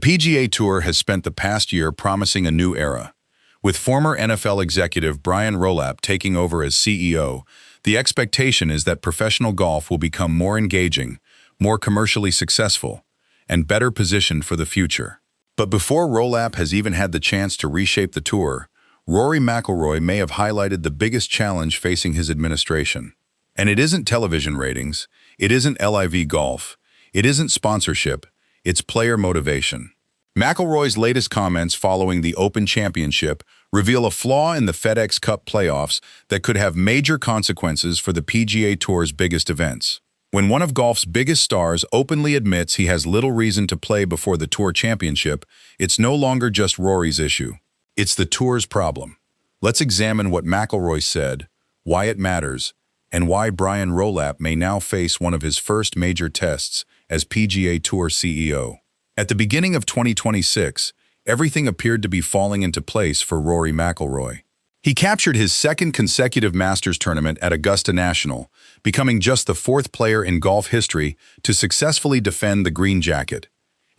The PGA Tour has spent the past year promising a new era. With former NFL executive Brian Rolapp taking over as CEO, the expectation is that professional golf will become more engaging, more commercially successful, and better positioned for the future. But before Rolapp has even had the chance to reshape the tour, Rory McIlroy may have highlighted the biggest challenge facing his administration. And it isn't television ratings, it isn't LIV golf, it isn't sponsorship, it's player motivation. McIlroy's latest comments following the Open Championship reveal a flaw in the FedEx Cup Playoffs that could have major consequences for the PGA Tour's biggest events. When one of golf's biggest stars openly admits he has little reason to play before the Tour Championship, it's no longer just Rory's issue. It's the Tour's problem. Let's examine what McIlroy said, why it matters, and why Brian Rolapp may now face one of his first major tests as PGA Tour CEO. At the beginning of 2026, everything appeared to be falling into place for Rory McIlroy. He captured his second consecutive Masters tournament at Augusta National, becoming just the fourth player in golf history to successfully defend the green jacket.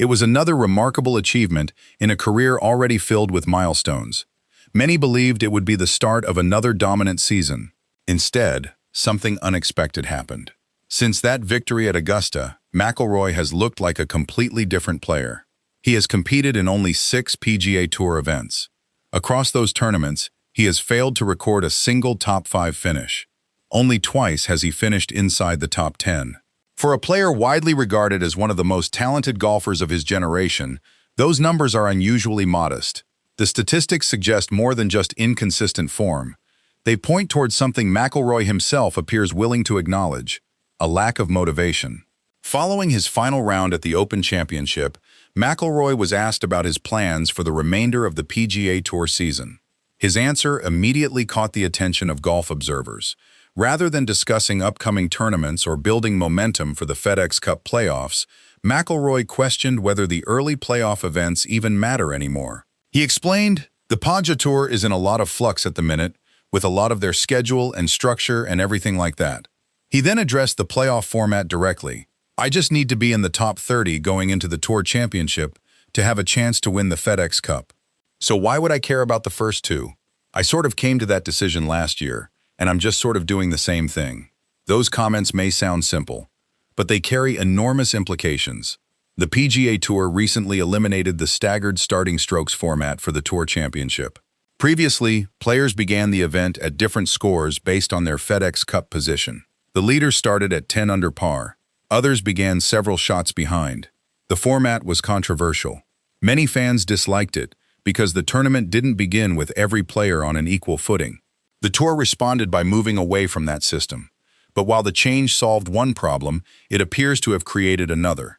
It was another remarkable achievement in a career already filled with milestones. Many believed it would be the start of another dominant season. Instead, something unexpected happened. Since that victory at Augusta, McIlroy has looked like a completely different player. He has competed in only 6 PGA Tour events. Across those tournaments, he has failed to record a single top 5 finish. Only twice has he finished inside the top 10. For a player widely regarded as one of the most talented golfers of his generation, those numbers are unusually modest. The statistics suggest more than just inconsistent form. They point towards something McIlroy himself appears willing to acknowledge: a lack of motivation. Following his final round at the Open Championship, McIlroy was asked about his plans for the remainder of the PGA Tour season. His answer immediately caught the attention of golf observers. Rather than discussing upcoming tournaments or building momentum for the FedEx Cup Playoffs, McIlroy questioned whether the early playoff events even matter anymore. He explained, "The PGA Tour is in a lot of flux at the minute, with a lot of their schedule and structure and everything like that." He then addressed the playoff format directly. "I just need to be in the top 30 going into the Tour Championship to have a chance to win the FedEx Cup. So why would I care about the first 2? I sort of came to that decision last year, and I'm just sort of doing the same thing." Those comments may sound simple, but they carry enormous implications. The PGA Tour recently eliminated the staggered starting strokes format for the Tour Championship. Previously, players began the event at different scores based on their FedEx Cup position. The leaders started at 10 under par. Others began several shots behind. The format was controversial. Many fans disliked it because the tournament didn't begin with every player on an equal footing. The tour responded by moving away from that system. But while the change solved one problem, it appears to have created another.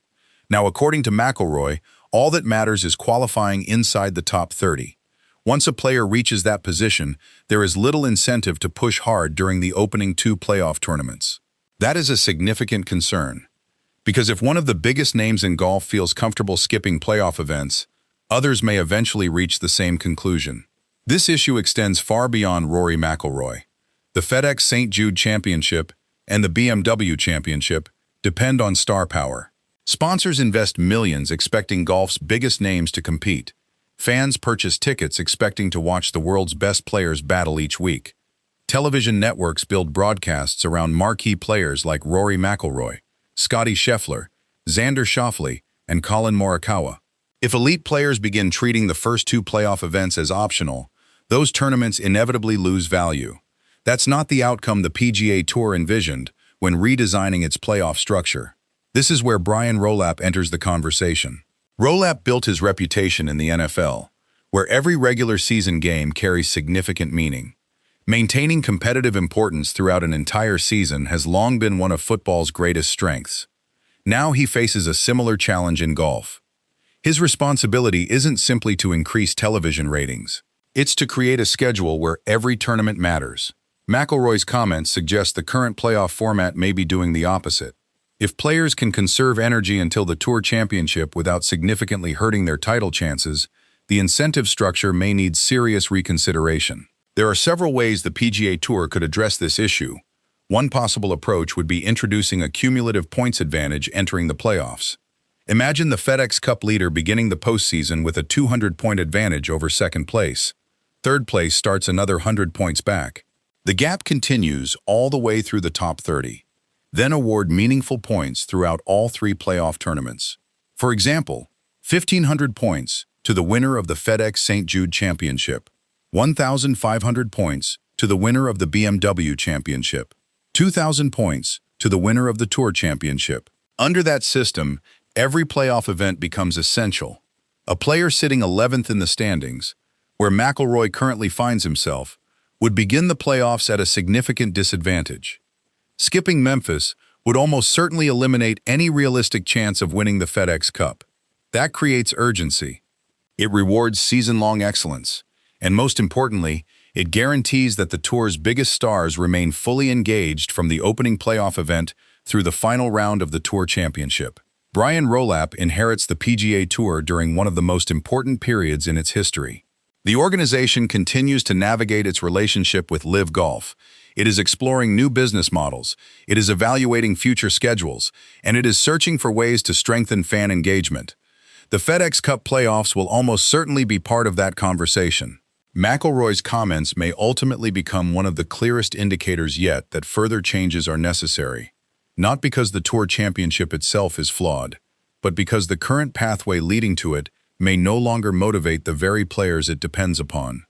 Now, according to McIlroy, all that matters is qualifying inside the top 30. Once a player reaches that position, there is little incentive to push hard during the opening 2 playoff tournaments. That is a significant concern, because if one of the biggest names in golf feels comfortable skipping playoff events, others may eventually reach the same conclusion. This issue extends far beyond Rory McIlroy. The FedEx St. Jude Championship and the BMW Championship depend on star power. Sponsors invest millions expecting golf's biggest names to compete. Fans purchase tickets expecting to watch the world's best players battle each week. Television networks build broadcasts around marquee players like Rory McIlroy, Scottie Scheffler, Xander Schauffele, and Colin Morikawa. If elite players begin treating the first 2 playoff events as optional, those tournaments inevitably lose value. That's not the outcome the PGA Tour envisioned when redesigning its playoff structure. This is where Brian Rolapp enters the conversation. Rolapp built his reputation in the NFL, where every regular season game carries significant meaning. Maintaining competitive importance throughout an entire season has long been one of football's greatest strengths. Now he faces a similar challenge in golf. His responsibility isn't simply to increase television ratings. It's to create a schedule where every tournament matters. McIlroy's comments suggest the current playoff format may be doing the opposite. If players can conserve energy until the Tour Championship without significantly hurting their title chances, the incentive structure may need serious reconsideration. There are several ways the PGA Tour could address this issue. One possible approach would be introducing a cumulative points advantage entering the playoffs. Imagine the FedEx Cup leader beginning the postseason with a 200-point advantage over second place. Third place starts another 100 points back. The gap continues all the way through the top 30. Then award meaningful points throughout all three playoff tournaments. For example, 1,500 points to the winner of the FedEx St. Jude Championship, 1,500 points to the winner of the BMW Championship, 2,000 points to the winner of the Tour Championship. Under that system, every playoff event becomes essential. A player sitting 11th in the standings, where McIlroy currently finds himself, would begin the playoffs at a significant disadvantage. Skipping Memphis would almost certainly eliminate any realistic chance of winning the FedEx Cup. That creates urgency. It rewards season-long excellence. And most importantly, it guarantees that the Tour's biggest stars remain fully engaged from the opening playoff event through the final round of the Tour Championship. Brian Rolapp inherits the PGA Tour during one of the most important periods in its history. The organization continues to navigate its relationship with LIV Golf. It is exploring new business models, it is evaluating future schedules, and it is searching for ways to strengthen fan engagement. The FedEx Cup Playoffs will almost certainly be part of that conversation. McIlroy's comments may ultimately become one of the clearest indicators yet that further changes are necessary. Not because the Tour Championship itself is flawed, but because the current pathway leading to it may no longer motivate the very players it depends upon.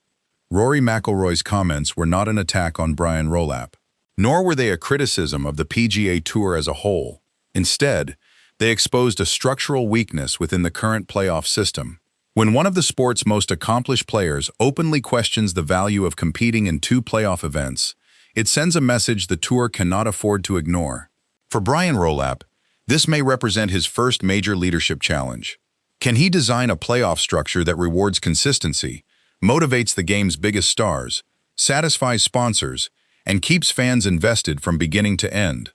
Rory McIlroy's comments were not an attack on Brian Rolapp, nor were they a criticism of the PGA Tour as a whole. Instead, they exposed a structural weakness within the current playoff system. When one of the sport's most accomplished players openly questions the value of competing in two playoff events, it sends a message the Tour cannot afford to ignore. For Brian Rolapp, this may represent his first major leadership challenge. Can he design a playoff structure that rewards consistency, motivates the game's biggest stars, satisfies sponsors, and keeps fans invested from beginning to end?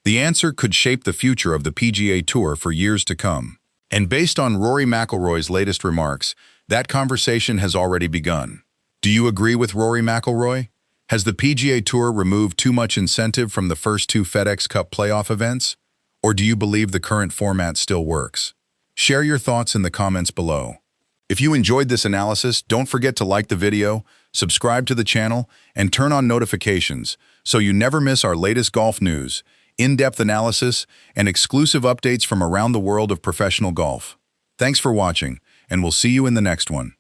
The answer could shape the future of the PGA Tour for years to come. And based on Rory McIlroy's latest remarks, that conversation has already begun. Do you agree with Rory McIlroy? Has the PGA Tour removed too much incentive from the first two FedEx Cup playoff events? Or do you believe the current format still works? Share your thoughts in the comments below. If you enjoyed this analysis, don't forget to like the video, subscribe to the channel, and turn on notifications so you never miss our latest golf news, in-depth analysis, and exclusive updates from around the world of professional golf. Thanks for watching, and we'll see you in the next one.